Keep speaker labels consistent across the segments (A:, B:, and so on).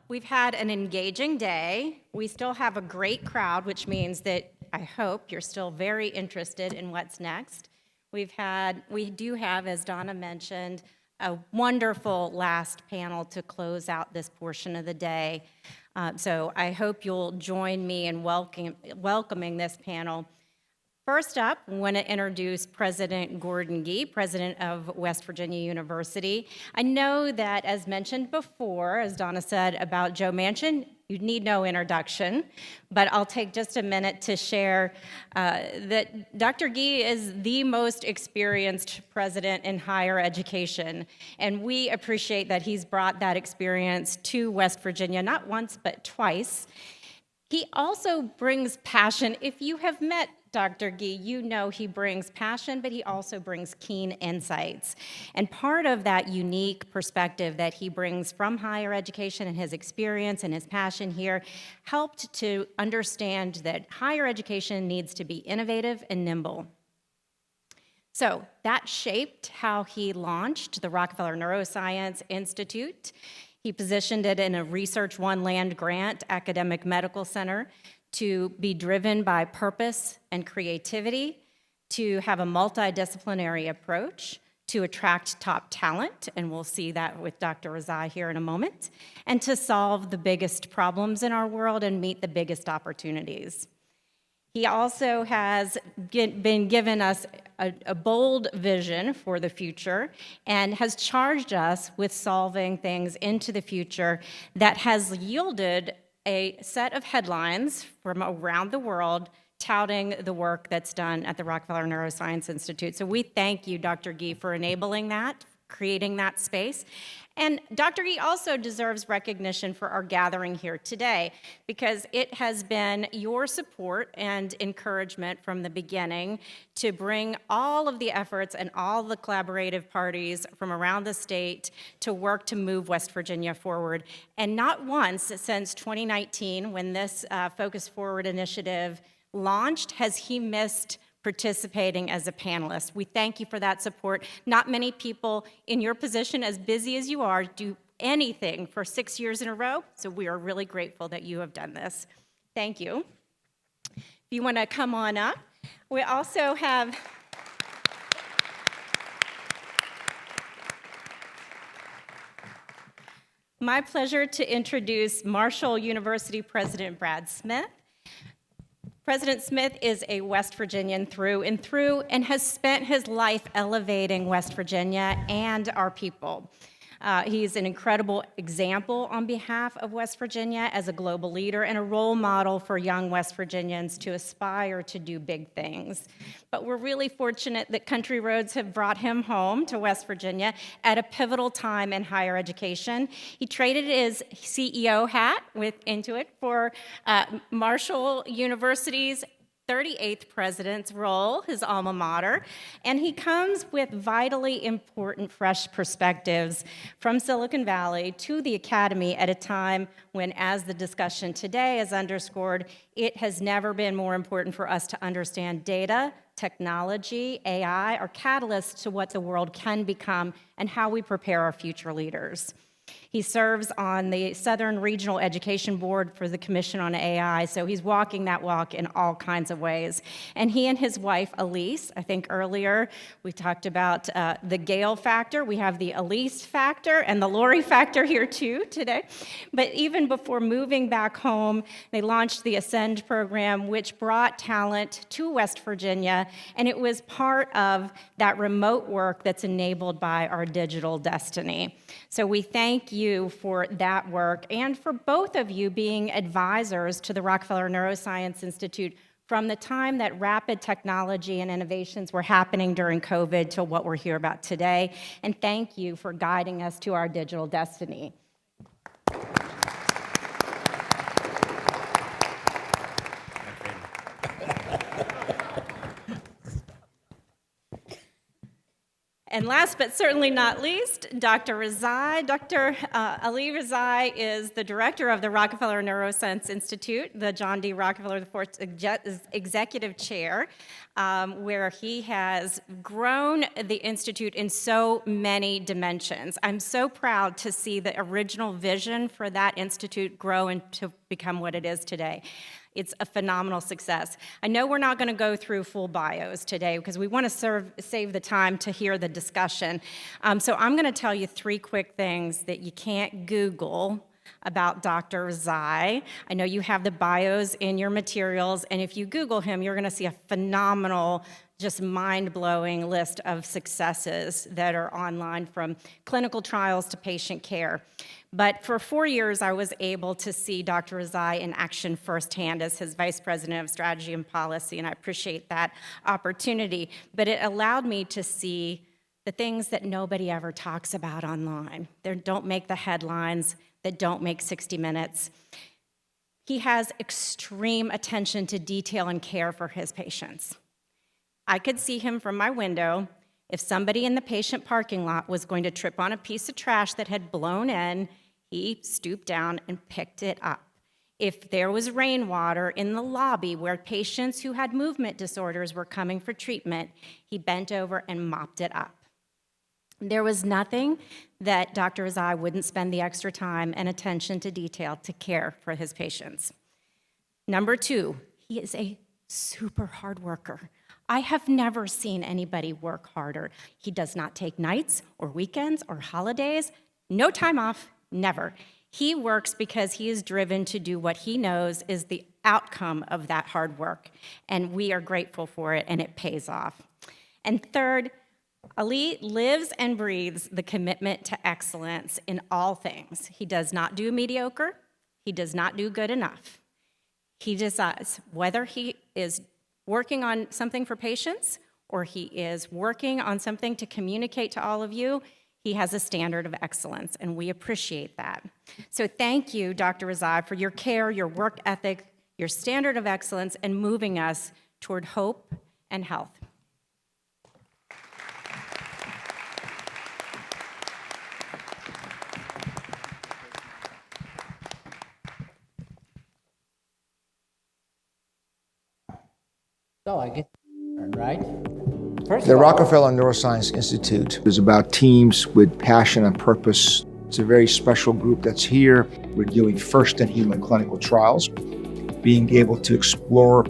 A: we've had an engaging day. We still have a great crowd, which means that I hope you're still very interested in what's next. We do have, as Donna mentioned, a wonderful last panel to close out this portion of the day. So I hope you'll join me in welcoming this panel. First up, I want to introduce President Gordon Gee, president of West Virginia University. I know that, as mentioned before, as Donna said about Joe Manchin, you need no introduction, but I'll take just a minute to share that Dr. Gee is the most experienced president in higher education, and we appreciate that he's brought that experience to West Virginia, not once, but twice. He also brings passion. If you have met Dr. Gee, you know he brings passion, but he also brings keen insights. And part of that unique perspective that he brings from higher education and his experience and his passion here helped to understand that higher education needs to be innovative and nimble. So that shaped how he launched the Rockefeller Neuroscience Institute. He positioned it in a Research One land grant academic medical center to be driven by purpose and creativity, to have a multidisciplinary approach, to attract top talent, and we'll see that with Dr. Rezai here in a moment, and to solve the biggest problems in our world and meet the biggest opportunities. He also has been given us a bold vision for the future and has charged us with solving things into the future that has yielded a set of headlines from around the world touting the work that's done at the Rockefeller Neuroscience Institute. So we thank you, Dr. Gee, for enabling that, creating that space. And Dr. Gee also deserves recognition for our gathering here today, because it has been your support and encouragement from the beginning to bring all of the efforts and all the collaborative parties from around the state to work to move West Virginia forward. And not once since 2019, when this Focus Forward initiative launched, has he missed participating as a panelist. We thank you for that support. Not many people in your position, as busy as you are, do anything for 6 years in a row, so we are really grateful that you have done this. Thank you. If you want to come on up, we also have my pleasure to introduce Marshall University President Brad Smith. President Smith is a West Virginian through and through and has spent his life elevating West Virginia and our people. He's an incredible example on behalf of West Virginia as a global leader and a role model for young West Virginians to aspire to do big things. But we're really fortunate that Country Roads have brought him home to West Virginia at a pivotal time in higher education. He traded his CEO hat with Intuit for Marshall University's 38th president's role, his alma mater, and he comes with vitally important fresh perspectives from Silicon Valley to the academy at a time when, as the discussion today has underscored, it has never been more important for us to understand data, technology, AI are catalysts to what the world can become and how we prepare our future leaders. He serves on the Southern Regional Education Board for the Commission on AI, so he's walking that walk in all kinds of ways. And he and his wife, Elise, I think earlier we talked about the Gale factor. We have the Elise factor and the Lori factor here too today. But even before moving back home, they launched the Ascend program, which brought talent to West Virginia, and it was part of that remote work that's enabled by our digital destiny. So we thank you for that work and for both of you being advisors to the Rockefeller Neuroscience Institute from the time that rapid technology and innovations were happening during COVID to what we're here about today. And thank you for guiding us to our digital destiny. And last but certainly not least, Dr. Rezai. Dr. Ali Rezai is the director of the Rockefeller Neuroscience Institute, the John D. Rockefeller IV Executive Chair, where he has grown the Institute in so many dimensions. I'm so proud to see the original vision for that institute grow and to become what it is today. It's a phenomenal success. I know we're not going to go through full bios today because we want to save the time to hear the discussion. So I'm going to tell you 3 quick things that you can't Google about Dr. Rezai. I know you have the bios in your materials, and if you Google him, you're going to see a phenomenal, just mind-blowing list of successes that are online, from clinical trials to patient care. But for 4 years, I was able to see Dr. Rezai in action firsthand as his Vice President of Strategy and Policy, and I appreciate that opportunity. But it allowed me to see the things that nobody ever talks about online. They don't make the headlines, that don't make 60 Minutes. He has extreme attention to detail and care for his patients. I could see him from my window. If somebody in the patient parking lot was going to trip on a piece of trash that had blown in, he stooped down and picked it up. If there was rainwater in the lobby where patients who had movement disorders were coming for treatment, he bent over and mopped it up. There was nothing that Dr. Rezai wouldn't spend the extra time and attention to detail to care for his patients. Number 2, he is a super hard worker. I have never seen anybody work harder. He does not take nights or weekends or holidays, no time off, never. He works because he is driven to do what he knows is the outcome of that hard work, and we are grateful for it, and it pays off. And third, Ali lives and breathes the commitment to excellence in all things. He does not do mediocre. He does not do good enough. He decides whether he is working on something for patients or he is working on something to communicate to all of you. He has a standard of excellence, and we appreciate that. So thank you, Dr. Rezai, for your care, your work ethic, your standard of excellence, and moving us toward hope and health.
B: So I get right.
C: The Rockefeller Neuroscience Institute is about teams with passion and purpose. It's a very special group that's here. We're doing first-in-human clinical trials, being able to explore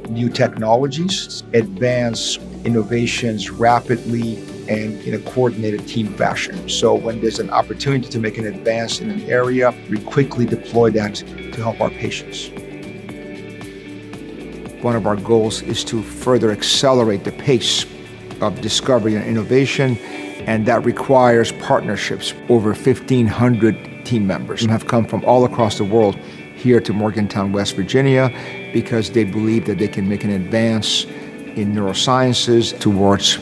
C: new technologies, advance innovations rapidly and in a coordinated team fashion. So when there's an opportunity to make an advance in an area, we quickly deploy that to help our patients. One of our goals is to further accelerate the pace of discovery and innovation, and that requires partnerships. Over 1,500 team members have come from all across the world here to Morgantown, West Virginia, because they believe that they can make an advance in neurosciences towards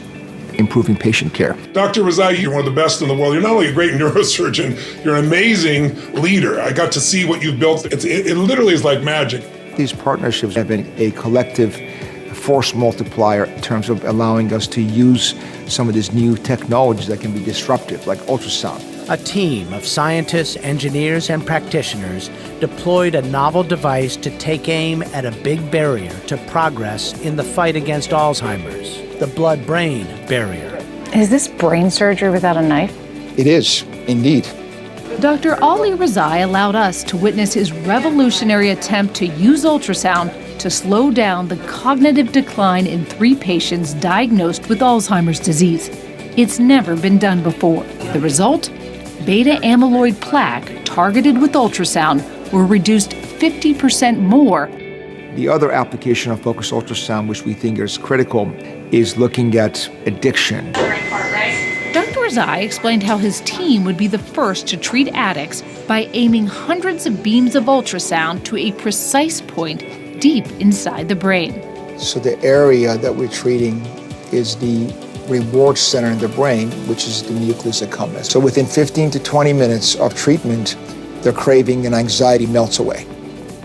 C: improving patient care.
D: Dr. Rezai, you're one of the best in the world. You're not only a great neurosurgeon, you're an amazing leader. I got to see what you've built. It literally is like magic.
C: These partnerships have been a collective force multiplier in terms of allowing us to use some of these new technologies that can be disruptive, like ultrasound.
B: A team of scientists, engineers, and practitioners deployed a novel device to take aim at a big barrier to progress in the fight against Alzheimer's, the blood-brain barrier.
E: Is this brain surgery without a knife?
C: It is, indeed.
F: Dr. Ali Rezai allowed us to witness his revolutionary attempt to use ultrasound to slow down the cognitive decline in 3 patients diagnosed with Alzheimer's disease. It's never been done before. The result? Beta amyloid plaque targeted with ultrasound were reduced 50% more.
C: The other application of focused ultrasound, which we think is critical, is looking at addiction.
F: Dr. Rezai explained how his team would be the first to treat addicts by aiming hundreds of beams of ultrasound to a precise point deep inside the brain.
C: So the area that we're treating is the reward center in the brain, which is the nucleus accumbens. So within 15 to 20 minutes of treatment, the craving and anxiety melts away.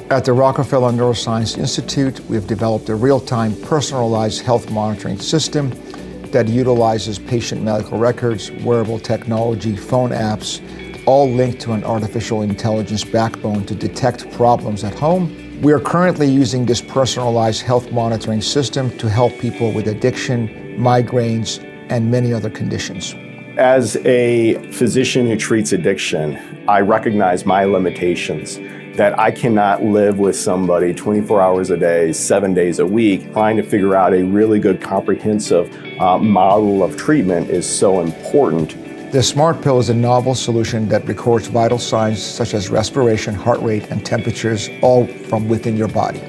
C: At the Rockefeller Neuroscience Institute, we have developed a real-time personalized health monitoring system that utilizes patient medical records, wearable technology, phone apps, all linked to an artificial intelligence backbone to detect problems at home. We are currently using this personalized health monitoring system to help people with addiction, migraines, and many other conditions.
G: As a physician who treats addiction, I recognize my limitations, that I cannot live with somebody 24 hours a day, 7 days a week. Trying to figure out a really good comprehensive model of treatment is so important.
C: The Smart Pill is a novel solution that records vital signs such as respiration, heart rate, and temperatures, all from within your body.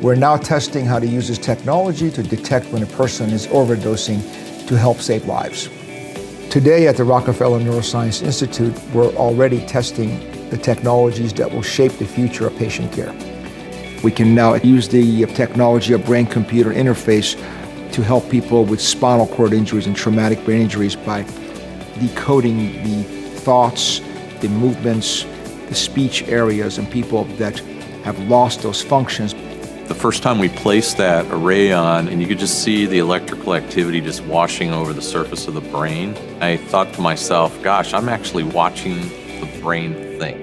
C: We're now testing how to use this technology to detect when a person is overdosing to help save lives. Today at the Rockefeller Neuroscience Institute, we're already testing the technologies that will shape the future of patient care. We can now use the technology of brain-computer interface to help people with spinal cord injuries and traumatic brain injuries by decoding the thoughts, the movements, the speech areas in people that have lost those functions.
H: The first time we placed that array on, and you could just see the electrical activity just washing over the surface of the brain, I thought to myself, gosh, I'm actually watching the brain think.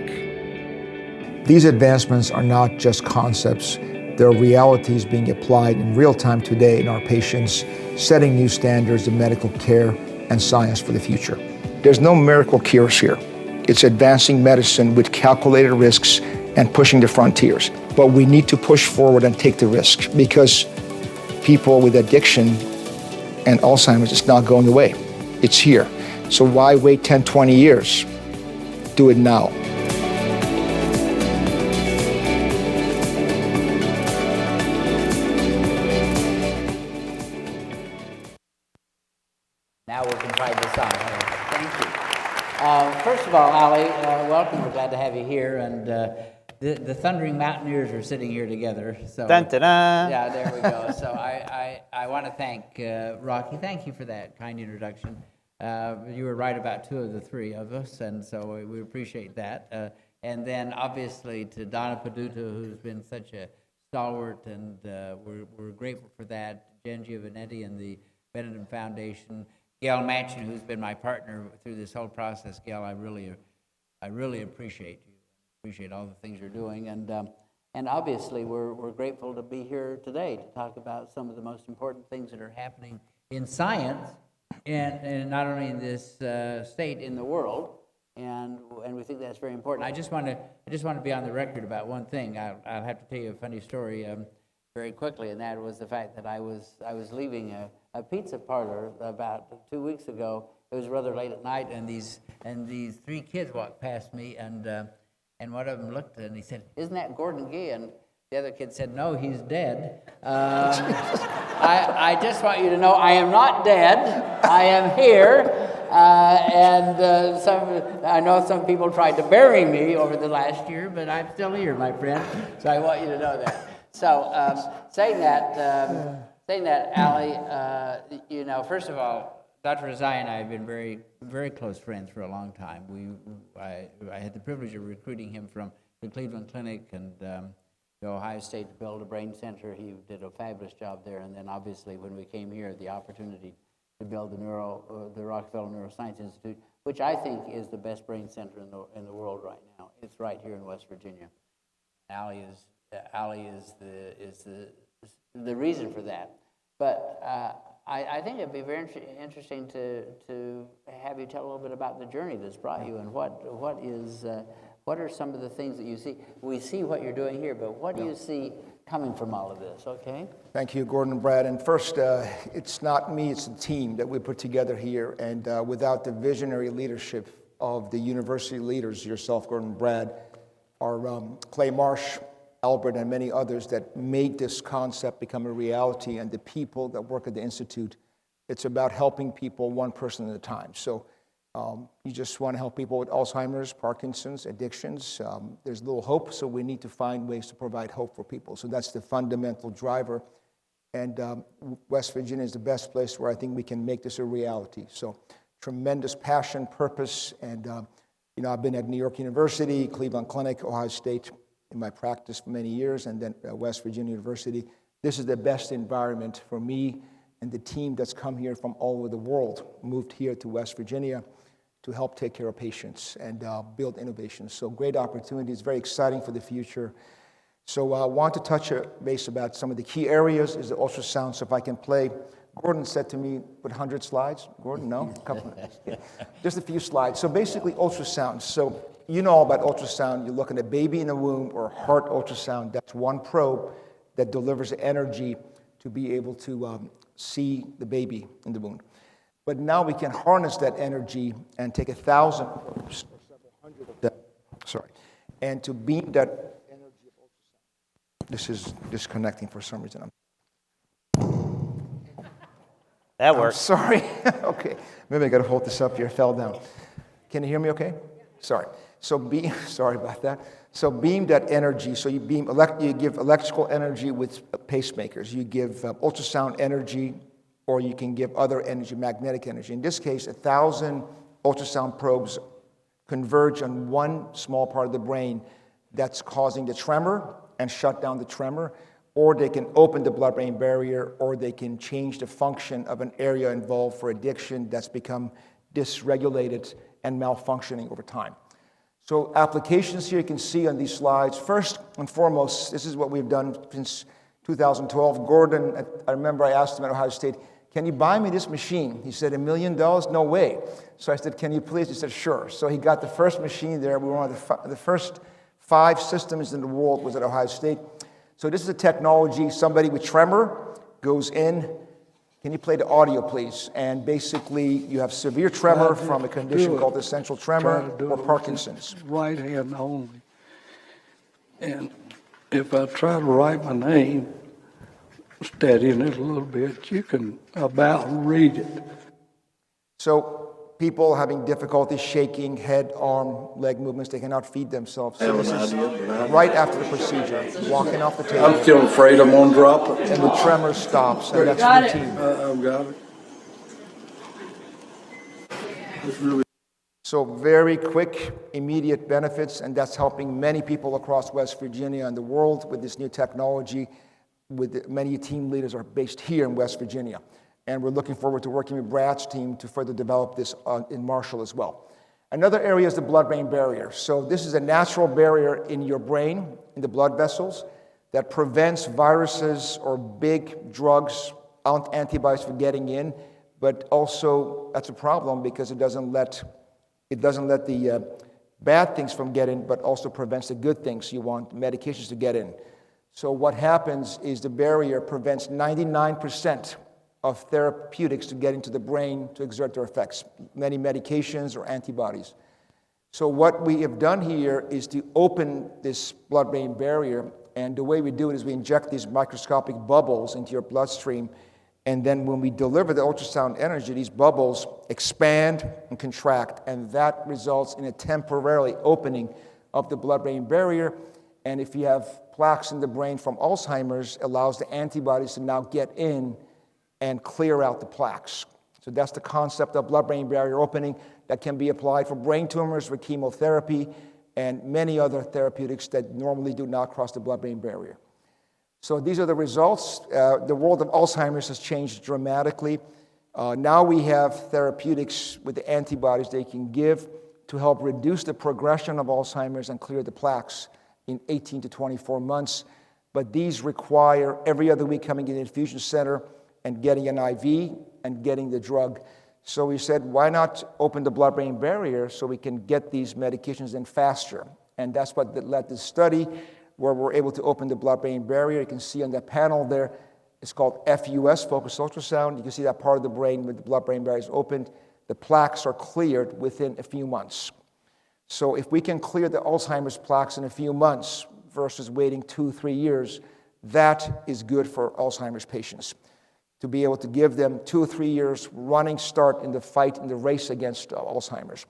C: These advancements are not just concepts, they're realities being applied in real time today in our patients, setting new standards of medical care and science for the future. There's no miracle cures here. It's advancing medicine with calculated risks and pushing the frontiers. But we need to push forward and take the risk because people with addiction and Alzheimer's is not going away. It's here. So why wait 10, 20 years? Do it now.
I: Now we can try this on. Thank you. First of all, Ali, welcome. We're glad to have you here. And the Thundering Mountaineers are sitting here together. So
J: Dun-dun-dun.
I: yeah, there we go. So I want to thank Rocky. Thank you for that kind introduction. You were right about two of the three of us, and so we appreciate that. And then obviously to Donna Paduta, who's been such a stalwart, and we're grateful for that. Jen Giovanetti and the Benetton Foundation. Gail Manchin, who's been my partner through this whole process. Gail, I really appreciate you. Appreciate all the things you're doing, and obviously we're grateful to be here today to talk about some of the most important things that are happening in science, and not only in this state, in the world, and we think that's very important. I just want to be on the record about one thing. I'll have to tell you a funny story very quickly, and that was the fact that I was leaving a pizza parlor about 2 weeks ago. It was rather late at night, and these three kids walked past me, and one of them looked and he said, "Isn't that Gordon Gee?" And the other kid said, "No, he's dead." I just want you to know I am not dead. I am here, and I know some people tried to bury me over the last year, but I'm still here, my friend. So I want you to know that. So saying that, Ali, first of all, Dr. Rezai and I have been very, very close friends for a long time. I had the privilege of recruiting him from the Cleveland Clinic and to Ohio State to build a brain center. He did a fabulous job there. And then obviously when we came here, the opportunity to build the Rockefeller Neuroscience Institute, which I think is the best brain center in the world right now. It's right here in West Virginia. Ali is the reason for that. But I think it'd be very interesting to have you tell a little bit about the journey that's brought you, and what are some of the things that you see. We see what you're doing here, but what do you see coming from all of this? Okay.
C: Thank you, Gordon and Brad. And first, it's not me; it's the team that we put together here. And without the visionary leadership of the university leaders, yourself, Gordon and Brad, our Clay Marsh, Albert, and many others that made this concept become a reality, and the people that work at the Institute, it's about helping people one person at a time. So you just want to help people with Alzheimer's, Parkinson's, addictions. There's little hope, so we need to find ways to provide hope for people. So that's the fundamental driver. And West Virginia is the best place where I think we can make this a reality. So tremendous passion, purpose, and I've been at New York University, Cleveland Clinic, Ohio State, in my practice for many years, and then West Virginia University. This is the best environment for me and the team that's come here from all over the world moved here to West Virginia to help take care of patients and build innovations. So great opportunities, very exciting for the future. So I want to touch base about some of the key areas is the ultrasound. So if I can play, Gordon said to me, put 100 slides. Gordon, no? A couple, yeah. Just a few slides. So basically ultrasound. So you know all about ultrasound. You look at a baby in the womb or heart ultrasound. That's one probe that delivers energy to be able to see the baby in the womb. But now we can harness that energy and take 1,000 probes or several hundred of them, and to beam that energy of ultrasound. This is disconnecting for some reason.
J: That works.
C: I'm sorry. Okay, maybe I got to hold this up here. It fell down. Can you hear me okay? Sorry. So sorry about that. So beam that energy. So you give electrical energy with pacemakers. You give ultrasound energy, or you can give other energy, magnetic energy. In this case, 1,000 ultrasound probes converge on one small part of the brain that's causing the tremor and shut down the tremor, or they can open the blood-brain barrier, or they can change the function of an area involved for addiction that's become dysregulated and malfunctioning over time. So applications here you can see on these slides. First and foremost, this is what we've done since 2012. Gordon, I remember I asked him at Ohio State, can you buy me this machine? He said, $1 million? No way. So I said, can you please? He said, sure. So he got the first machine there. We were one of the first 5 systems in the world was at Ohio State. So this is a technology, somebody with tremor goes in. Can you play the audio, please? And basically, you have severe tremor from a condition called essential tremor or Parkinson's.
K: Right hand only. And if I try to write my name, steadying it a little bit, you can about read it.
C: So people having difficulty shaking head, arm, leg movements, they cannot feed themselves. So this is right after the procedure, walking off the table.
K: I'm still afraid I'm going to drop it.
C: And the tremor stops, and that's routine.
K: I've got it. It's really
C: So very quick, immediate benefits, and that's helping many people across West Virginia and the world with this new technology. With many team leaders are based here in West Virginia. And we're looking forward to working with Brad's team to further develop this in Marshall as well. Another area is the blood-brain barrier. So this is a natural barrier in your brain, in the blood vessels, that prevents viruses or big drugs, antibodies from getting in, but also that's a problem because it doesn't let the bad things from getting in, but also prevents the good things you want, medications to get in. So what happens is the barrier prevents 99% of therapeutics to get into the brain to exert their effects, many medications or antibodies. So what we have done here is to open this blood-brain barrier, and the way we do it is we inject these microscopic bubbles into your bloodstream, and then when we deliver the ultrasound energy, these bubbles expand and contract, and that results in a temporary opening of the blood-brain barrier. And if you have plaques in the brain from Alzheimer's, allows the antibodies to now get in and clear out the plaques. So that's the concept of blood-brain barrier opening that can be applied for brain tumors, for chemotherapy, and many other therapeutics that normally do not cross the blood-brain barrier. So these are the results. The world of Alzheimer's has changed dramatically. Now we have therapeutics with the antibodies they can give to help reduce the progression of Alzheimer's and clear the plaques in 18 to 24 months. But these require every other week coming in the infusion center and getting an IV and getting the drug. So we said, why not open the blood-brain barrier so we can get these medications in faster? And that's what led to the study where we're able to open the blood-brain barrier. You can see on that panel there, it's called FUS, focused ultrasound. You can see that part of the brain with the blood-brain barrier is opened. The plaques are cleared within a few months. So if we can clear the Alzheimer's plaques in a few months versus waiting 2-3 years, that is good for Alzheimer's patients. To be able to give them 2 or 3 years running start in the fight, in the race against Alzheimer's.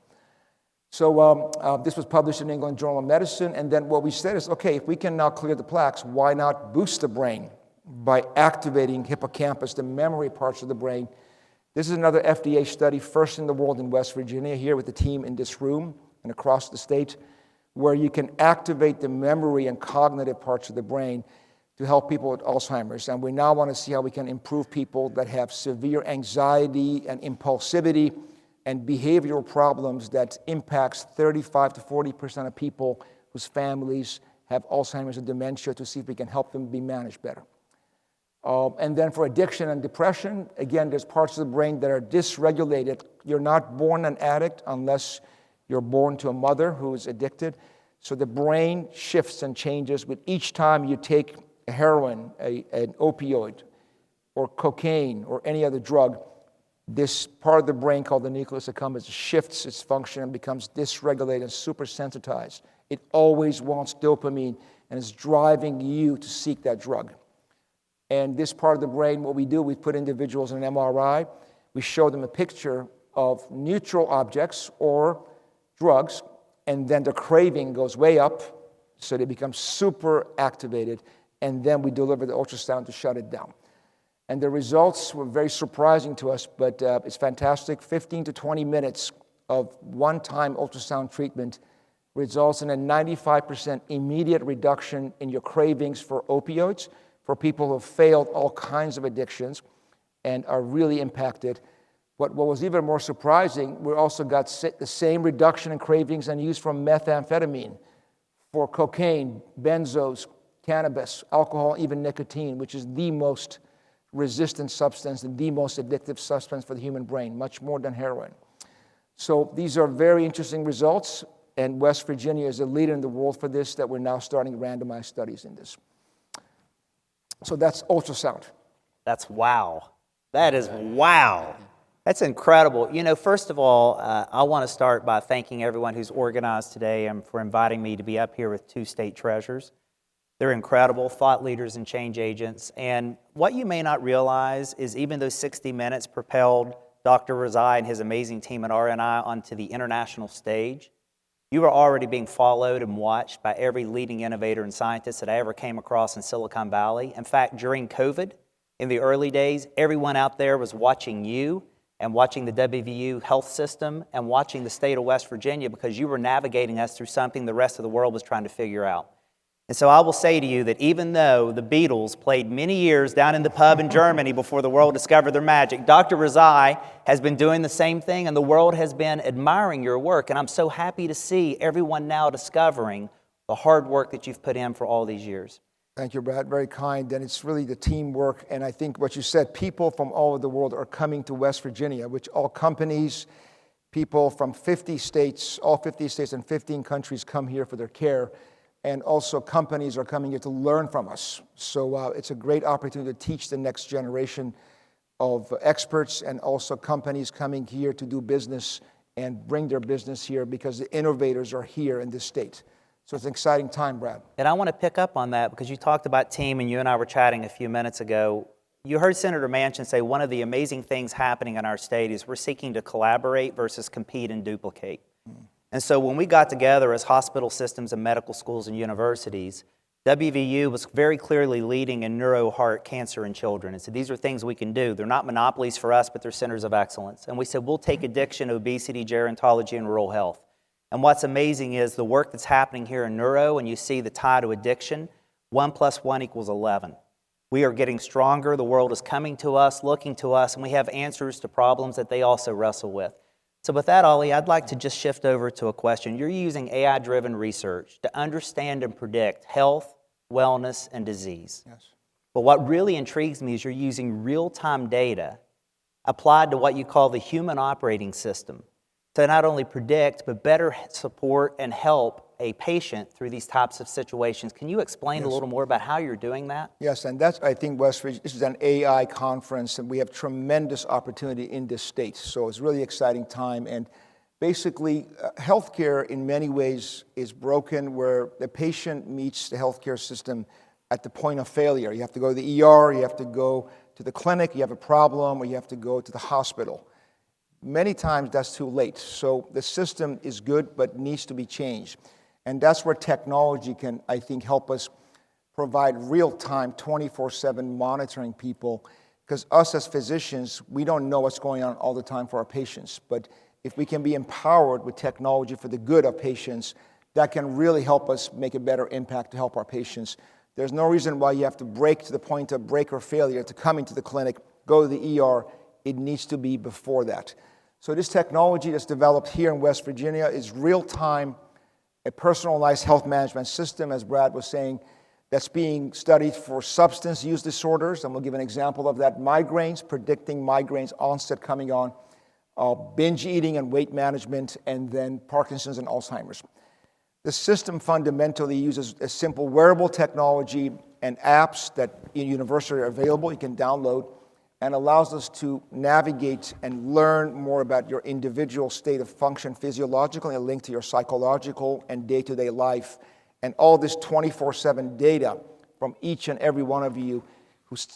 C: So this was published in England Journal of Medicine, and then what we said is, okay, if we can now clear the plaques, why not boost the brain by activating hippocampus, the memory parts of the brain. This is another FDA study, first in the world in West Virginia, here with the team in this room and across the state, where you can activate the memory and cognitive parts of the brain to help people with Alzheimer's. And we now want to see how we can improve people that have severe anxiety and impulsivity and behavioral problems that impacts 35 to 40% of people whose families have Alzheimer's and dementia, to see if we can help them be managed better. And then for addiction and depression, again, there's parts of the brain that are dysregulated. You're not born an addict unless you're born to a mother who is addicted. So the brain shifts and changes with each time you take a heroin, an opioid, or cocaine, or any other drug. This part of the brain called the nucleus accumbens shifts its function and becomes dysregulated and super sensitized. It always wants dopamine and is driving you to seek that drug. And this part of the brain, what we do, we put individuals in an MRI, we show them a picture of neutral objects or drugs, and then the craving goes way up, so they become super activated, and then we deliver the ultrasound to shut it down. And the results were very surprising to us, but it's fantastic. 15 to 20 minutes of one-time ultrasound treatment results in a 95% immediate reduction in your cravings for opioids, for people who have failed all kinds of addictions and are really impacted. What was even more surprising, we also got the same reduction in cravings and use from methamphetamine, for cocaine, benzos, cannabis, alcohol, even nicotine, which is the most resistant substance and the most addictive substance for the human brain, much more than heroin. So these are very interesting results, and West Virginia is a leader in the world for this, that we're now starting randomized studies in this. So that's ultrasound.
J: That's wow. That is wow. That's incredible. You know, first of all, I want to start by thanking everyone who's organized today and for inviting me to be up here with two state treasurers. They're incredible thought leaders and change agents. And what you may not realize is even though 60 Minutes propelled Dr. Rezai and his amazing team at RNI onto the international stage, you are already being followed and watched by every leading innovator and scientist that I ever came across in Silicon Valley. In fact, during COVID, in the early days, everyone out there was watching you and watching the WVU health system and watching the state of West Virginia, because you were navigating us through something the rest of the world was trying to figure out. And so I will say to you that even though the Beatles played many years down in the pub in Germany before the world discovered their magic, Dr. Rezai has been doing the same thing, and the world has been admiring your work. And I'm so happy to see everyone now discovering the hard work that you've put in for all these years.
C: Thank you, Brad. Very kind. And it's really the teamwork. And I think what you said, people from all over the world are coming to West Virginia, which all companies, people from 50 states, all 50 states and 15 countries come here for their care. And also companies are coming here to learn from us. So it's a great opportunity to teach the next generation of experts, and also companies coming here to do business and bring their business here because the innovators are here in this state. So it's an exciting time, Brad.
J: And I want to pick up on that because you talked about team, and you and I were chatting a few minutes ago. You heard Senator Manchin say one of the amazing things happening in our state is we're seeking to collaborate versus compete and duplicate. And so when we got together as hospital systems and medical schools and universities, WVU was very clearly leading in neuro, heart, cancer in children. And so these are things we can do. They're not monopolies for us, but they're centers of excellence. And we said, we'll take addiction, obesity, gerontology, and rural health. And what's amazing is the work that's happening here in neuro, and you see the tie to addiction, 1 + 1 = 11. We are getting stronger. The world is coming to us, looking to us, and we have answers to problems that they also wrestle with. So with that, Ollie, I'd like to just shift over to a question. You're using AI-driven research to understand and predict health, wellness, and disease.
C: Yes.
J: But what really intrigues me is you're using real-time data applied to what you call the human operating system to not only predict, but better support and help a patient through these types of situations. Can you explain a little more about how you're doing that?
C: Yes, and that's, I think, West Virginia, this is an AI conference, and we have tremendous opportunity in this state. So it's a really exciting time. And basically, healthcare in many ways is broken, where the patient meets the healthcare system at the point of failure. You have to go to the ER, you have to go to the clinic, you have a problem, or you have to go to the hospital. Many times that's too late. So the system is good, but needs to be changed. And that's where technology can, I think, help us provide real-time, 24/7 monitoring people. Because us as physicians, we don't know what's going on all the time for our patients. But if we can be empowered with technology for the good of patients, that can really help us make a better impact to help our patients. There's no reason why you have to break to the point of break or failure to come into the clinic, go to the ER. It needs to be before that. So this technology that's developed here in West Virginia is real-time, a personalized health management system, as Brad was saying, that's being studied for substance use disorders. And we'll give an example of that. Migraines, predicting migraines onset coming on, binge eating and weight management, and then Parkinson's and Alzheimer's. The system fundamentally uses a simple wearable technology and apps that universally are available, you can download, and allows us to navigate and learn more about your individual state of function physiologically and linked to your psychological and day-to-day life. And all this 24/7 data from each and every one of you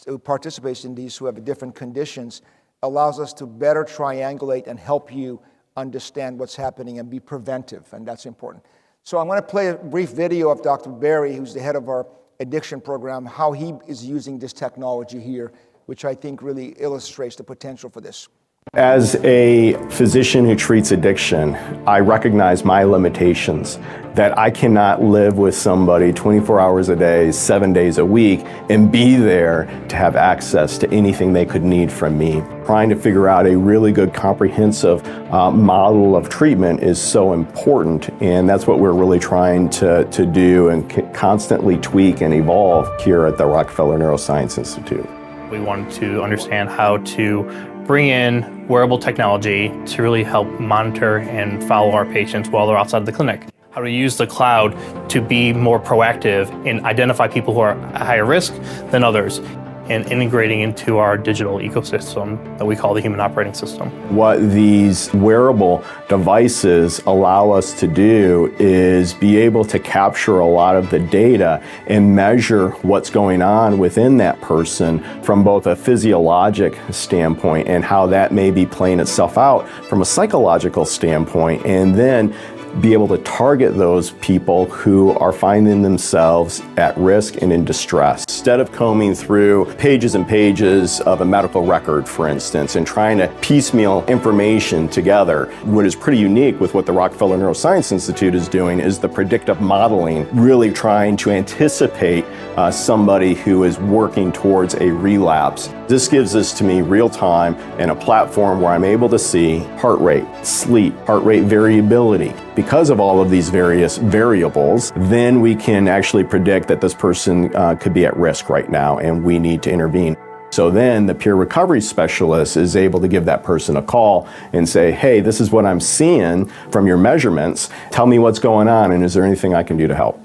C: who participates in these, who have different conditions, allows us to better triangulate and help you understand what's happening and be preventive, and that's important. So I'm going to play a brief video of Dr. Berry, who's the head of our addiction program, how he is using this technology here, which I think really illustrates the potential for this.
G: As a physician who treats addiction, I recognize my limitations, that I cannot live with somebody 24 hours a day, 7 days a week, and be there to have access to anything they could need from me. Trying to figure out a really good comprehensive model of treatment is so important, and that's what we're really trying to do and constantly tweak and evolve here at the Rockefeller Neuroscience Institute.
L: We wanted to understand how to bring in wearable technology to really help monitor and follow our patients while they're outside of the clinic. How to use the cloud to be more proactive and identify people who are at higher risk than others, and integrating into our digital ecosystem that we call the human operating system.
G: What these wearable devices allow us to do is be able to capture a lot of the data and measure what's going on within that person from both a physiologic standpoint and how that may be playing itself out from a psychological standpoint, and then be able to target those people who are finding themselves at risk and in distress. Instead of combing through pages and pages of a medical record, for instance, and trying to piecemeal information together, what is pretty unique with what the Rockefeller Neuroscience Institute is doing is the predictive modeling, really trying to anticipate somebody who is working towards a relapse. This gives us to me real time and a platform where I'm able to see heart rate, sleep, heart rate variability. Because of all of these various variables, then we can actually predict that this person could be at risk right now and we need to intervene. So then the peer recovery specialist is able to give that person a call and say, hey, this is what I'm seeing from your measurements. Tell me what's going on and is there anything I can do to help?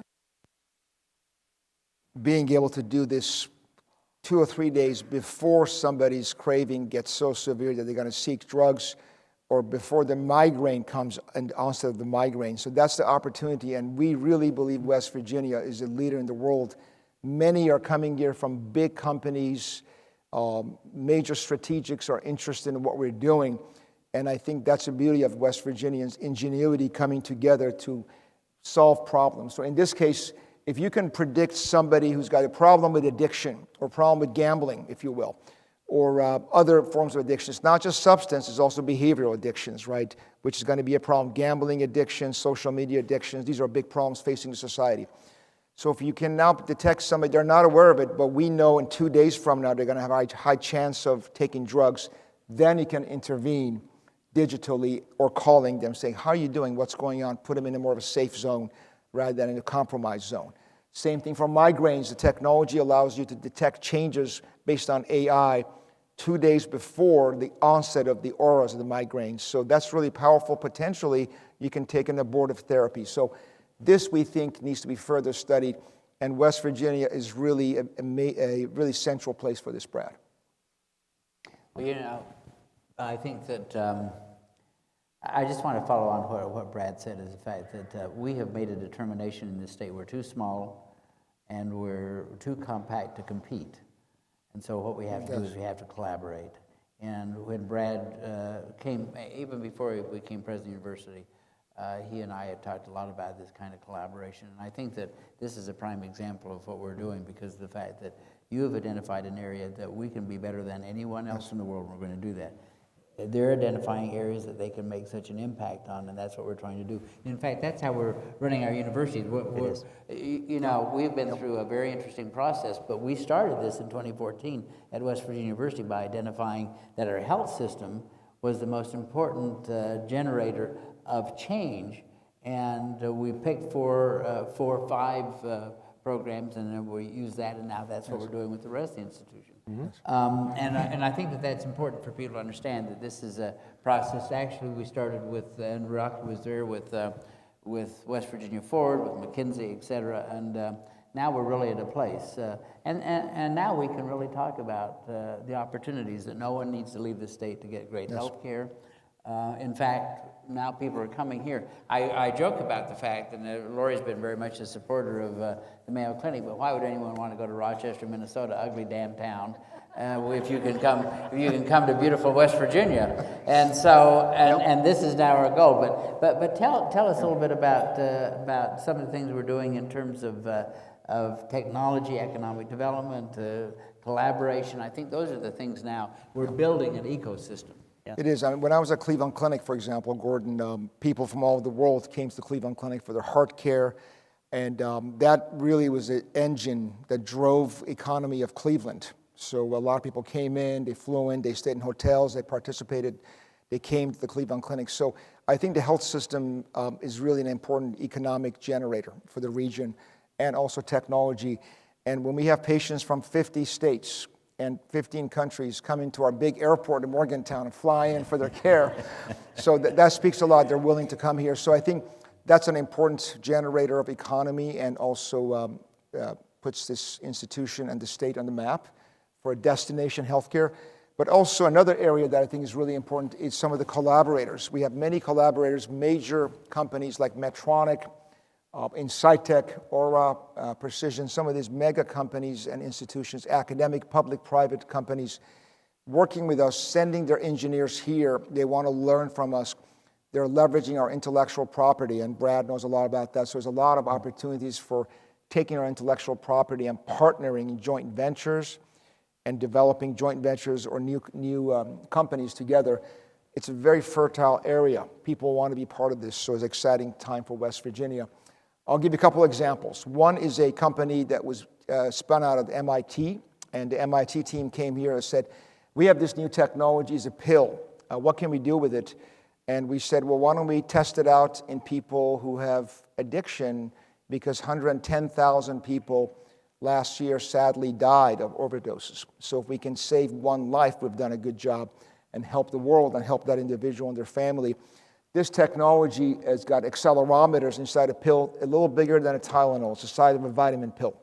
C: Being able to do this 2 or 3 days before somebody's craving gets so severe that they're going to seek drugs, or before the migraine comes and onset of the migraine. So that's the opportunity, and we really believe West Virginia is a leader in the world. Many are coming here from big companies, major strategics are interested in what we're doing, and I think that's the beauty of West Virginians' ingenuity coming together to solve problems. So in this case, if you can predict somebody who's got a problem with addiction or problem with gambling, if you will, or other forms of addiction. It's not just substance, it's also behavioral addictions, right? Which is going to be a problem. Gambling addiction, social media addictions, these are big problems facing the society. So if you can now detect somebody, they're not aware of it, but we know in 2 days from now they're going to have a high chance of taking drugs, then you can intervene digitally or calling them, saying, how are you doing? What's going on? Put them in a more of a safe zone rather than in a compromised zone. Same thing for migraines. The technology allows you to detect changes based on AI 2 days before the onset of the auras of the migraines. So that's really powerful. Potentially, you can take an abortive therapy. So this, we think, needs to be further studied, and West Virginia is really a really central place for this, Brad.
I: Well, you know, I think that I just want to follow on what Brad said, is the fact that we have made a determination in this state. We're too small and we're too compact to compete. And so what we have to do is we have to collaborate. And when Brad came, even before he became president of the university, he and I had talked a lot about this kind of collaboration. And I think that this is a prime example of what we're doing, because of the fact that you have identified an area that we can be better than anyone else in the world. We're going to do that. they're identifying areas that they can make such an impact on, and that's what we're trying to do. In fact, that's how we're running our universities. You know, we've been through a very interesting process, but we started this in 2014 at West Virginia University by identifying that our health system was the most important generator of change, and we picked four or five programs, and then we use that, and now that's what we're doing with the rest of the institution. And I think that that's important for people to understand that this is a process. Actually, we started with, and Rocky was there with West Virginia Forward, with McKinsey, et cetera, and now we're really at a place. And now we can really talk about the opportunities that no one needs to leave the state to get great health care. In fact, now people are coming here. I joke about the fact, and Lori's been very much a supporter of the Mayo Clinic, but why would anyone want to go to Rochester, Minnesota, ugly damn town, if you can come to beautiful West Virginia? And so, and this is now our goal. But tell us a little bit about some of the things we're doing in terms of technology, economic development, collaboration. I think those are the things now. We're building an ecosystem.
C: It is. I mean, when I was at Cleveland Clinic, for example, Gordon, people from all over the world came to the Cleveland Clinic for their heart care, and that really was the engine that drove economy of Cleveland. So a lot of people came in, they flew in, they stayed in hotels, they participated, they came to the Cleveland Clinic. So I think the health system is really an important economic generator for the region, and also technology. And when we have patients from 50 states and 15 countries come into our big airport in Morgantown and fly in for their care. So that speaks a lot. They're willing to come here. So I think that's an important generator of economy, and also puts this institution and the state on the map for destination healthcare. But also another area that I think is really important is some of the collaborators. We have many collaborators, major companies like Medtronic, Insightec, Aura, Precision, some of these mega companies and institutions, academic, public, private companies, working with us, sending their engineers here. They want to learn from us. They're leveraging our intellectual property, and Brad knows a lot about that. So there's a lot of opportunities for taking our intellectual property and partnering in joint ventures and developing joint ventures or new companies together. It's a very fertile area. People want to be part of this, so it's an exciting time for West Virginia. I'll give you a couple examples. One is a company that was spun out of MIT, and the MIT team came here and said, we have this new technology, it's a pill. What can we do with it? And we said, well, why don't we test it out in people who have addiction, because 110,000 people last year sadly died of overdoses. So if we can save one life, we've done a good job and help the world and help that individual and their family. This technology has got accelerometers inside a pill, a little bigger than a Tylenol. It's the size of a vitamin pill.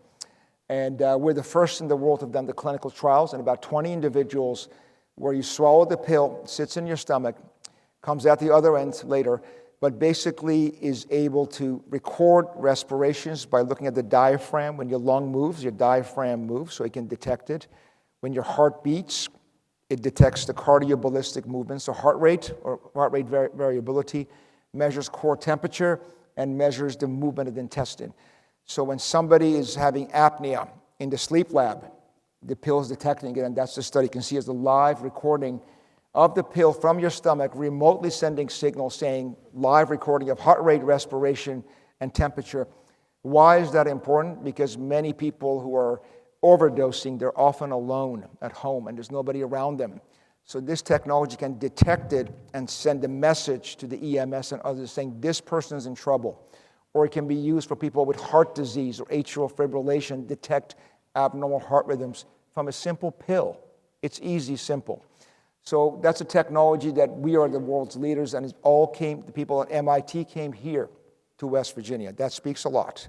C: And we're the first in the world to have done the clinical trials, and about 20 individuals where you swallow the pill, sits in your stomach, comes out the other end later, but basically is able to record respirations by looking at the diaphragm. When your lung moves, your diaphragm moves, so it can detect it. When your heart beats, it detects the cardioballistic movement, so heart rate or heart rate variability, measures core temperature, and measures the movement of the intestine. So when somebody is having apnea in the sleep lab, the pill is detecting it, and that's the study. You can see as the live recording of the pill from your stomach, remotely sending signals saying live recording of heart rate, respiration, and temperature. Why is that important? Because many people who are overdosing, they're often alone at home and there's nobody around them. So this technology can detect it and send a message to the EMS and others saying this person is in trouble. Or it can be used for people with heart disease or atrial fibrillation, detect abnormal heart rhythms from a simple pill. It's easy, simple. So that's a technology that we are the world's leaders, and the people at MIT came here to West Virginia. That speaks a lot.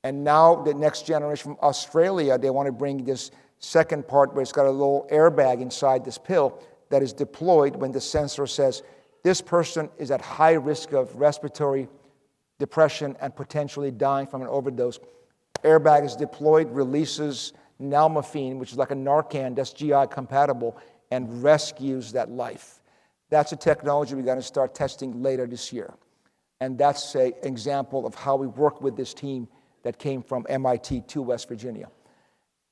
C: And now the next generation from Australia, they want to bring this second part where it's got a little airbag inside this pill that is deployed when the sensor says this person is at high risk of respiratory depression and potentially dying from an overdose. Airbag is deployed, releases nalmefene, which is like a Narcan that's GI compatible, and rescues that life. That's a technology we're going to start testing later this year. And that's an example of how we work with this team that came from MIT to West Virginia.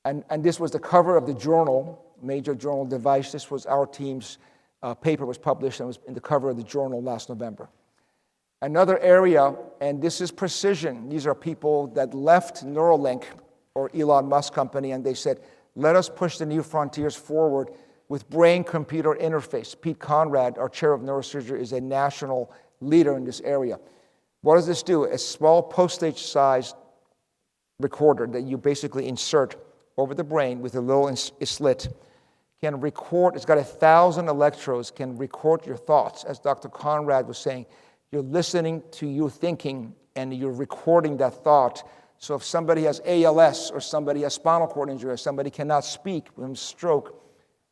C: And this was the cover of the journal, major journal Device. This was our team's paper was published and was in the cover of the journal last November. Another area, and this is precision. These are people that left Neuralink or Elon Musk company, and they said, let us push the new frontiers forward with brain-computer interface. Pete Conrad, our chair of neurosurgery, is a national leader in this area. What does this do? A small postage-sized recorder that you basically insert over the brain with a little slit can record, it's got 1,000 electrodes, can record your thoughts. As Dr. Conrad was saying, you're listening to you thinking and you're recording that thought. So if somebody has ALS or somebody has spinal cord injury or somebody cannot speak with stroke,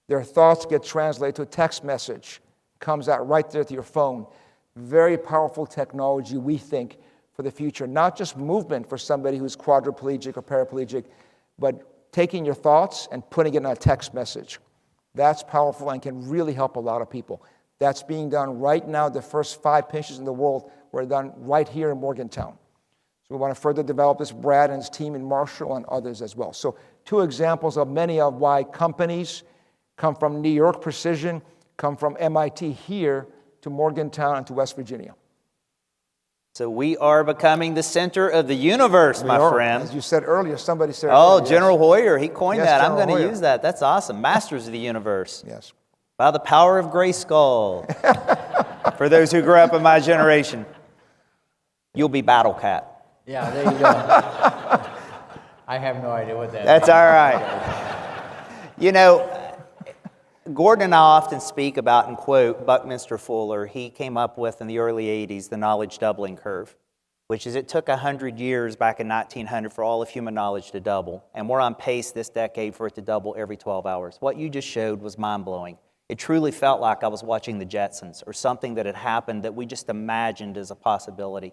C: their thoughts get translated to a text message, comes out right there to your phone. Very powerful technology, we think, for the future. Not just movement for somebody who's quadriplegic or paraplegic, but taking your thoughts and putting it in a text message. That's powerful and can really help a lot of people. That's being done right now. The first 5 patients in the world were done right here in Morgantown. So we want to further develop this. Brad and his team in Marshall and others as well. So 2 examples of many of why companies come from New York Precision, come from MIT here to Morgantown and to West Virginia.
J: So we are becoming the center of the universe, my friend.
C: As you said earlier, somebody said
J: Oh,
C: earlier,
J: General Hoyer, he coined that. I'm
C: General
J: going to
C: Hoyer.
J: use that. That's awesome. Masters of the universe.
C: Yes.
J: By the power of Grayskull. For those who grew up in my generation, you'll be Battle Cat.
I: Yeah, there you go. I have no idea what that
J: That's
I: means.
J: all right. You know, Gordon and I often speak about and quote Buckminster Fuller. He came up with in the early 80s the knowledge doubling curve, which is it took 100 years back in 1900 for all of human knowledge to double. And we're on pace this decade for it to double every 12 hours. What you just showed was mind-blowing. It truly felt like I was watching the Jetsons or something that had happened that we just imagined as a possibility.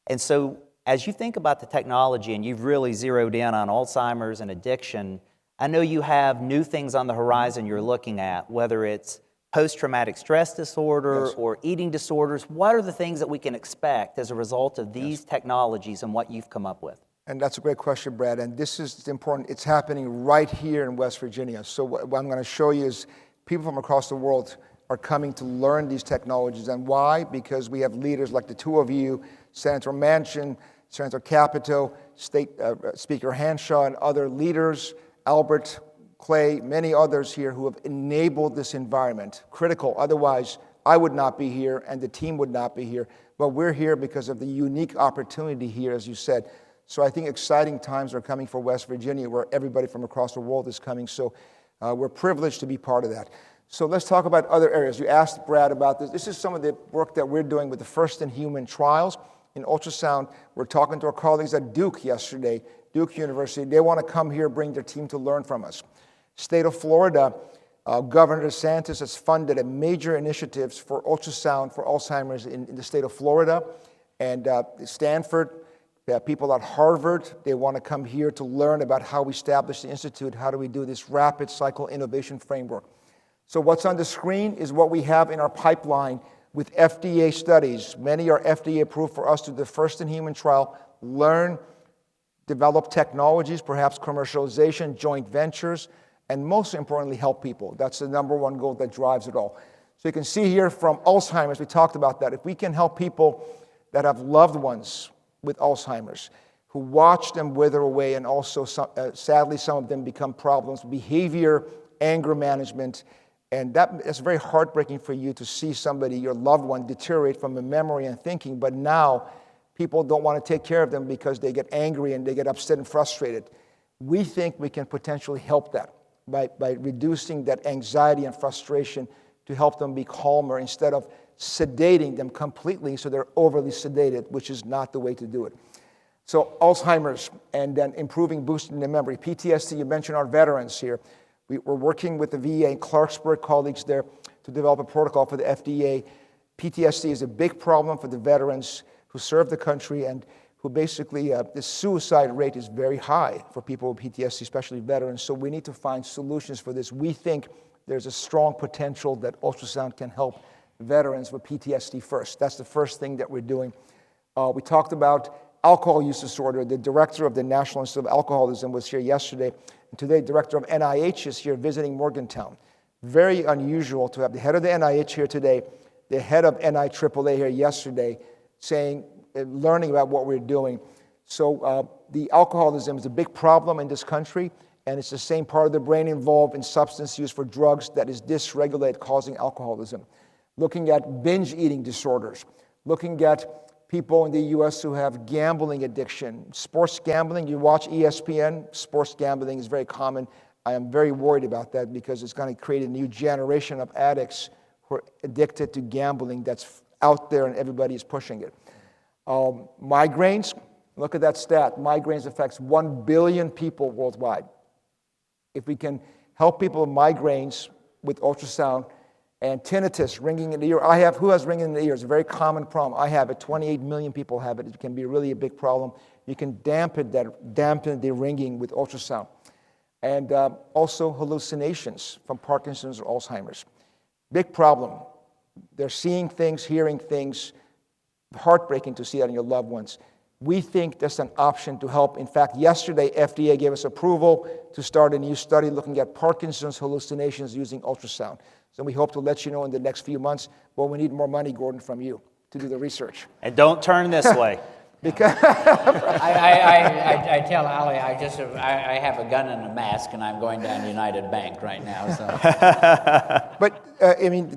J: And so as you think about the technology and you've really zeroed in on Alzheimer's and addiction, I know you have new things on the horizon you're looking at, whether it's post-traumatic stress disorder or eating disorders. What are the things that we can expect as a result of these technologies and what you've come up with?
C: And that's a great question, Brad. And this is important. It's happening right here in West Virginia. So what I'm going to show you is people from across the world are coming to learn these technologies. And why? Because we have leaders like the 2 of you, Senator Manchin, Senator Capito, State Speaker Hanshaw, and other leaders, Albert Clay, many others here who have enabled this environment. Critical. Otherwise, I would not be here and the team would not be here. But we're here because of the unique opportunity here, as you said. So I think exciting times are coming for West Virginia where everybody from across the world is coming. So we're privileged to be part of that. So let's talk about other areas. You asked Brad about this. This is some of the work that we're doing with the first-in-human trials in ultrasound. We're talking to our colleagues at Duke yesterday, Duke University. They want to come here, bring their team to learn from us. State of Florida, Governor DeSantis has funded a major initiatives for ultrasound for Alzheimer's in the state of Florida. And Stanford, people at Harvard, they want to come here to learn about how we establish the institute, how do we do this rapid cycle innovation framework. So what's on the screen is what we have in our pipeline with FDA studies. Many are FDA approved for us to do the first-in-human trial, learn, develop technologies, perhaps commercialization, joint ventures, and most importantly, help people. That's the number one goal that drives it all. So you can see here from Alzheimer's, we talked about that. If we can help people that have loved ones with Alzheimer's, who watch them wither away, and also, sadly, some of them become problems, behavior, anger management, and that's very heartbreaking for you to see somebody, your loved one, deteriorate from a memory and thinking, but now people don't want to take care of them because they get angry and they get upset and frustrated. We think we can potentially help that by reducing that anxiety and frustration to help them be calmer instead of sedating them completely so they're overly sedated, which is not the way to do it. So Alzheimer's and then improving, boosting the memory. PTSD, you mentioned our veterans here. We're working with the VA and Clarksburg colleagues there to develop a protocol for the FDA. PTSD is a big problem for the veterans who serve the country and who basically, the suicide rate is very high for people with PTSD, especially veterans. So we need to find solutions for this. We think there's a strong potential that ultrasound can help veterans with PTSD first. That's the first thing that we're doing. We talked about alcohol use disorder. The director of the National Institute of Alcoholism was here yesterday. And today, director of NIH is here visiting Morgantown. Very unusual to have the head of the NIH here today, the head of NIAAA here yesterday, learning about what we're doing. So the alcoholism is a big problem in this country, and it's the same part of the brain involved in substance use for drugs that is dysregulated, causing alcoholism. Looking at binge eating disorders, looking at people in the U.S. who have gambling addiction, sports gambling. You watch ESPN, sports gambling is very common. I am very worried about that because it's going to create a new generation of addicts who are addicted to gambling that's out there and everybody is pushing it. Migraines, look at that stat. Migraines affects 1 billion people worldwide. If we can help people with migraines with ultrasound and tinnitus, ringing in the ear. Who has ringing in the ear? It's a very common problem. I have it. 28 million people have it. It can be really a big problem. You can dampen the ringing with ultrasound. And also hallucinations from Parkinson's or Alzheimer's. Big problem. They're seeing things, hearing things. Heartbreaking to see that in your loved ones. We think that's an option to help. In fact, yesterday, FDA gave us approval to start a new study looking at Parkinson's hallucinations using ultrasound. So we hope to let you know in the next few months. Well, we need more money, Gordon, from you to do the research.
J: And don't turn this way.
C: Because
I: I tell Ali, I have a gun and a mask, and I'm going down United Bank right now. So.
C: But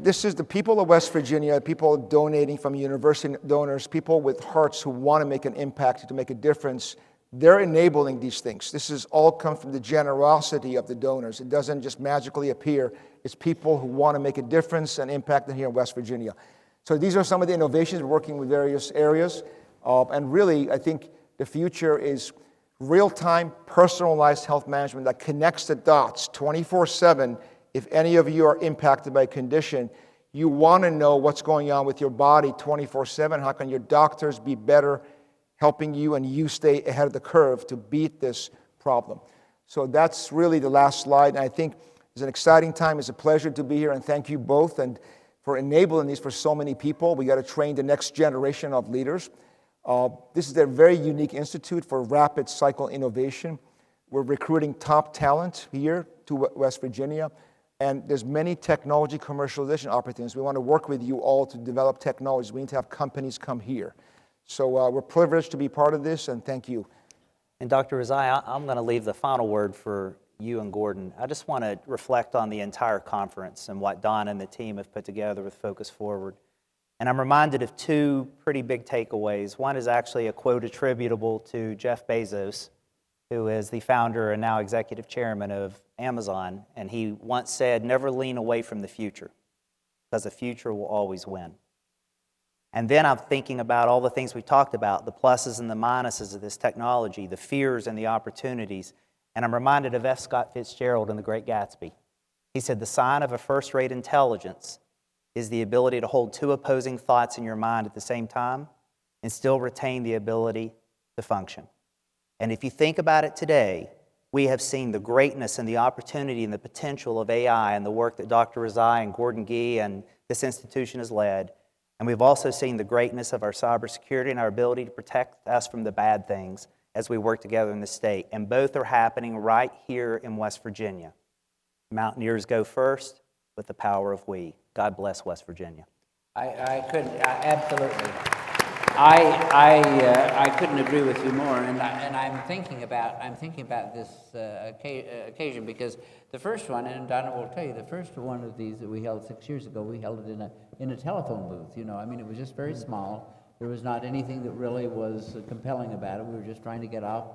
C: this is the people of West Virginia, people donating from university donors, people with hearts who want to make an impact, to make a difference. They're enabling these things. This is all come from the generosity of the donors. It doesn't just magically appear. It's people who want to make a difference and impact here in West Virginia. So these are some of the innovations. We're working with various areas. And really, I think the future is real-time, personalized health management that connects the dots 24/7. If any of you are impacted by a condition, you want to know what's going on with your body 24/7. How can your doctors be better helping you and you stay ahead of the curve to beat this problem? So that's really the last slide. And I think it's an exciting time. It's a pleasure to be here. And thank you both and for enabling these for so many people. We got to train the next generation of leaders. This is a very unique institute for rapid cycle innovation. We're recruiting top talent here to West Virginia, and there's many technology commercialization opportunities. We want to work with you all to develop technologies. We need to have companies come here. So we're privileged to be part of this, and thank you.
J: And Dr. Rezai, I'm going to leave the final word for you and Gordon. I just want to reflect on the entire conference and what Don and the team have put together with Focus Forward. And I'm reminded of two pretty big takeaways. One is actually a quote attributable to Jeff Bezos, who is the founder and now executive chairman of Amazon. And he once said, "Never lean away from the future, because the future will always win." And then I'm thinking about all the things we talked about, the pluses and the minuses of this technology, the fears and the opportunities. And I'm reminded of F. Scott Fitzgerald in The Great Gatsby. He said, "The sign of a first-rate intelligence is the ability to hold two opposing thoughts in your mind at the same time and still retain the ability to function." And if you think about it today, we have seen the greatness and the opportunity and the potential of AI and the work that Dr. Rezai and Gordon Gee and this institution has led. And we've also seen the greatness of our cybersecurity and our ability to protect us from the bad things as we work together in the state. And both are happening right here in West Virginia. Mountaineers go first with the power of we. God bless West Virginia.
I: I couldn't absolutely. I couldn't agree with you more, and I'm thinking about this occasion because the first one, and Donna will tell you, the first one of these that we held 6 years ago, we held it in a telephone booth. It was just very small. There was not anything that really was compelling about it. We were just trying to get off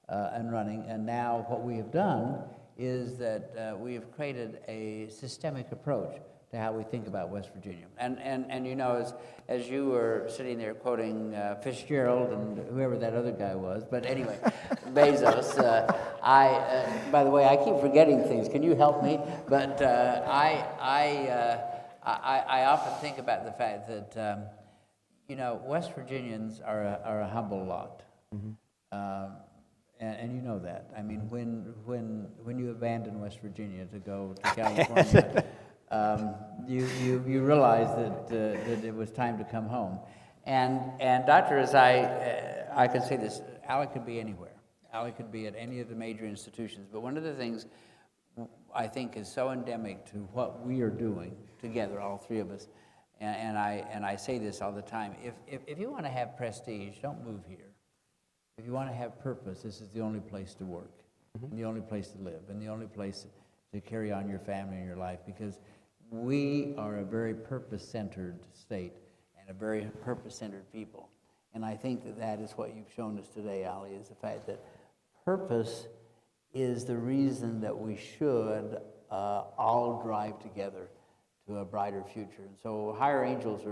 I: and running. And now what we have done is that we have created a systemic approach to how we think about West Virginia. And as you were sitting there quoting Fitzgerald and whoever that other guy was, but anyway, Bezos, by the way, I keep forgetting things. Can you help me? But I often think about the fact that, West Virginians are a humble lot. Mm-hmm. And you know that. I mean, when you abandon West Virginia to go to California, you realize that it was time to come home. And Dr. Rezai, I can say this, Alec could be anywhere. Alec could be at any of the major institutions. But one of the things I think is so endemic to what we are doing together, all three of us. And I say this all the time. If you want to have prestige, don't move here. If you want to have purpose, this is the only place to work, and the only place to live, and the only place to carry on your family and your life, because we are a very purpose-centered state and a very purpose-centered people. And I think that is what you've shown us today, Ali, is the fact that purpose is the reason that we should all drive together to a brighter future. And so higher angels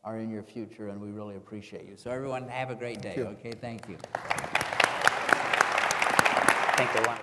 I: are in your future, and we really appreciate you. So everyone, have a great day. Okay, thank you.
J: I think they want to